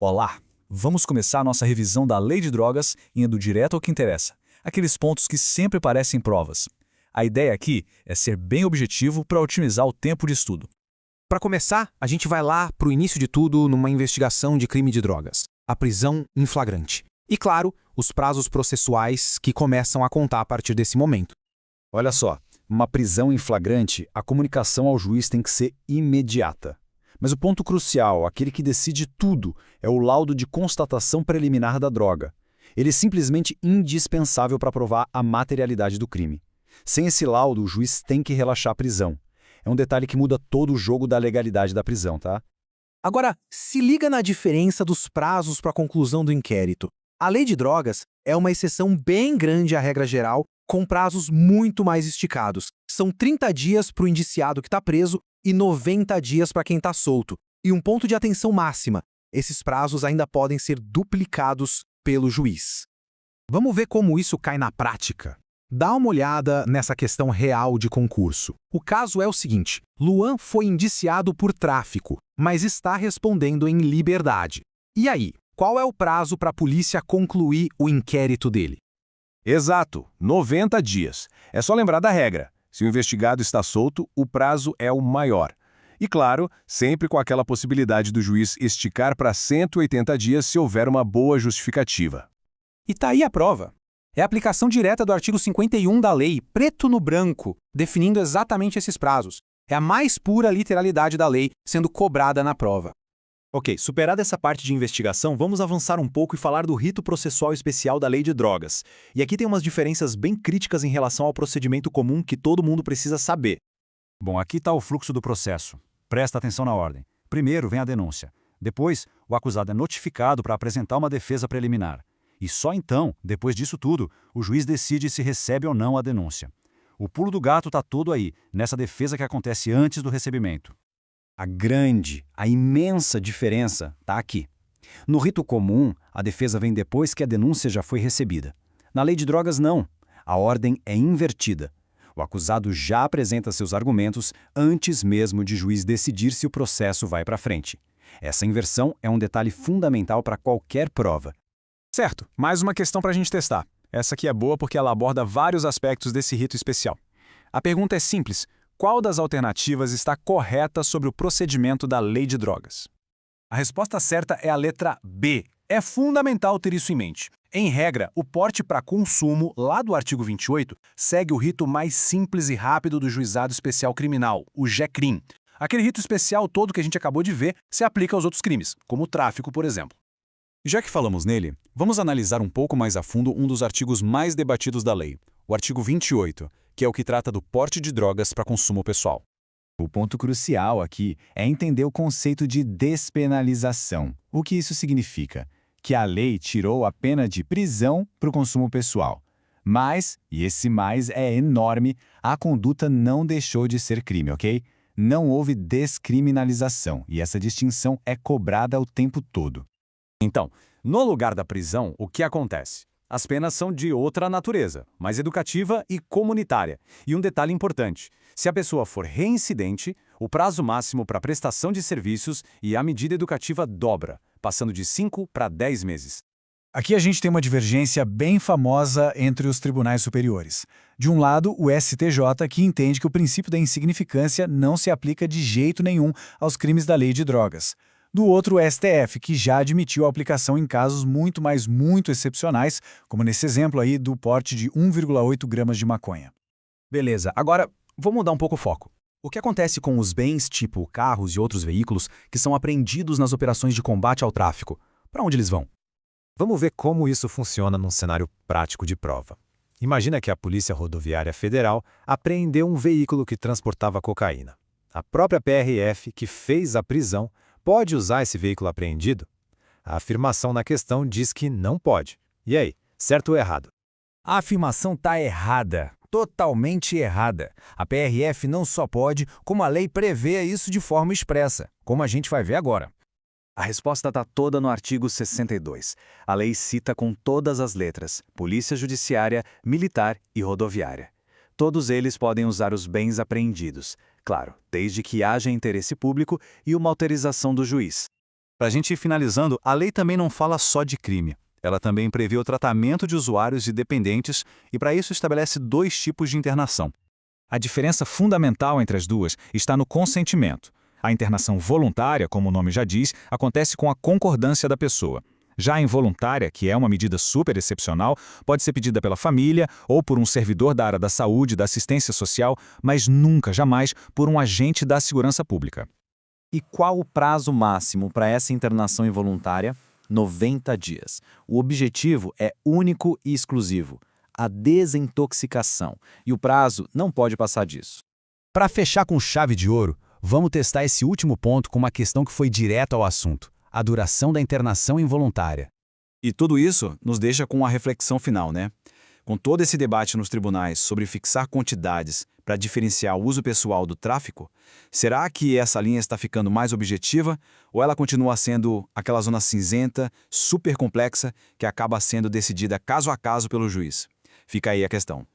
Olá! Vamos começar a nossa revisão da Lei de Drogas indo direto ao que interessa, aqueles pontos que sempre parecem provas. A ideia aqui é ser bem objetivo para otimizar o tempo de estudo. Para começar, a gente vai lá para o início de tudo numa investigação de crime de drogas, a prisão em flagrante. E, claro, os prazos processuais que começam a contar a partir desse momento. Olha só, uma prisão em flagrante, a comunicação ao juiz tem que ser imediata. Mas o ponto crucial, aquele que decide tudo, é o laudo de constatação preliminar da droga. Ele é simplesmente indispensável para provar a materialidade do crime. Sem esse laudo, o juiz tem que relaxar a prisão. É um detalhe que muda todo o jogo da legalidade da prisão, tá? Agora, se liga na diferença dos prazos para a conclusão do inquérito. A lei de drogas é uma exceção bem grande à regra geral, com prazos muito mais esticados. São 30 dias para o indiciado que está preso e 90 dias para quem está solto. E um ponto de atenção máxima: esses prazos ainda podem ser duplicados pelo juiz. Vamos ver como isso cai na prática. Dá uma olhada nessa questão real de concurso. O caso é o seguinte: Luan foi indiciado por tráfico, mas está respondendo em liberdade. E aí, qual é o prazo para a polícia concluir o inquérito dele? Exato, 90 dias. É só lembrar da regra. Se o investigado está solto, o prazo é o maior. E claro, sempre com aquela possibilidade do juiz esticar para 180 dias se houver uma boa justificativa. E tá aí a prova. É a aplicação direta do artigo 51 da lei, preto no branco, definindo exatamente esses prazos. É a mais pura literalidade da lei sendo cobrada na prova. Ok, superada essa parte de investigação, vamos avançar um pouco e falar do rito processual especial da Lei de Drogas. E aqui tem umas diferenças bem críticas em relação ao procedimento comum que todo mundo precisa saber. Bom, aqui está o fluxo do processo. Presta atenção na ordem. Primeiro vem a denúncia. Depois, o acusado é notificado para apresentar uma defesa preliminar. E só então, depois disso tudo, o juiz decide se recebe ou não a denúncia. O pulo do gato está todo aí, nessa defesa que acontece antes do recebimento. A imensa diferença está aqui. No rito comum, a defesa vem depois que a denúncia já foi recebida. Na lei de drogas, não. A ordem é invertida. O acusado já apresenta seus argumentos antes mesmo de juiz decidir se o processo vai para frente. Essa inversão é um detalhe fundamental para qualquer prova. Certo, mais uma questão para a gente testar. Essa aqui é boa porque ela aborda vários aspectos desse rito especial. A pergunta é simples: qual das alternativas está correta sobre o procedimento da Lei de Drogas? A resposta certa é a letra B. É fundamental ter isso em mente. Em regra, o porte para consumo, lá do artigo 28, segue o rito mais simples e rápido do Juizado Especial Criminal, o JECRIM. Aquele rito especial todo que a gente acabou de ver se aplica aos outros crimes, como o tráfico, por exemplo. Já que falamos nele, vamos analisar um pouco mais a fundo um dos artigos mais debatidos da lei, o artigo 28, que é o que trata do porte de drogas para consumo pessoal. O ponto crucial aqui é entender o conceito de despenalização. O que isso significa? Que a lei tirou a pena de prisão para o consumo pessoal. Mas, e esse mais é enorme, a conduta não deixou de ser crime, ok? Não houve descriminalização e essa distinção é cobrada o tempo todo. Então, no lugar da prisão, o que acontece? As penas são de outra natureza, mais educativa e comunitária. E um detalhe importante: se a pessoa for reincidente, o prazo máximo para prestação de serviços e a medida educativa dobra, passando de 5 para 10 meses. Aqui a gente tem uma divergência bem famosa entre os tribunais superiores. De um lado, o STJ, que entende que o princípio da insignificância não se aplica de jeito nenhum aos crimes da Lei de Drogas. Do outro, o STF, que já admitiu a aplicação em casos muito excepcionais, como nesse exemplo aí do porte de 1,8 gramas de maconha. Beleza, agora vou mudar um pouco o foco. O que acontece com os bens, tipo carros e outros veículos, que são apreendidos nas operações de combate ao tráfico? Para onde eles vão? Vamos ver como isso funciona num cenário prático de prova. Imagina que a Polícia Rodoviária Federal apreendeu um veículo que transportava cocaína. A própria PRF, que fez a prisão, pode usar esse veículo apreendido? A afirmação na questão diz que não pode. E aí, certo ou errado? A afirmação está errada. Totalmente errada. A PRF não só pode, como a lei prevê isso de forma expressa, como a gente vai ver agora. A resposta está toda no artigo 62. A lei cita com todas as letras: Polícia Judiciária, Militar e Rodoviária. Todos eles podem usar os bens apreendidos, claro, desde que haja interesse público e uma autorização do juiz. Para a gente ir finalizando, a lei também não fala só de crime. Ela também prevê o tratamento de usuários e dependentes e, para isso, estabelece 2 tipos de internação. A diferença fundamental entre as duas está no consentimento. A internação voluntária, como o nome já diz, acontece com a concordância da pessoa. Já a involuntária, que é uma medida super excepcional, pode ser pedida pela família ou por um servidor da área da saúde, da assistência social, mas nunca, jamais, por um agente da segurança pública. E qual o prazo máximo para essa internação involuntária? 90 dias. O objetivo é único e exclusivo: a desintoxicação. E o prazo não pode passar disso. Para fechar com chave de ouro, vamos testar esse último ponto com uma questão que foi direto ao assunto: a duração da internação involuntária. E tudo isso nos deixa com uma reflexão final, né? Com todo esse debate nos tribunais sobre fixar quantidades para diferenciar o uso pessoal do tráfico, será que essa linha está ficando mais objetiva ou ela continua sendo aquela zona cinzenta, super complexa, que acaba sendo decidida caso a caso pelo juiz? Fica aí a questão.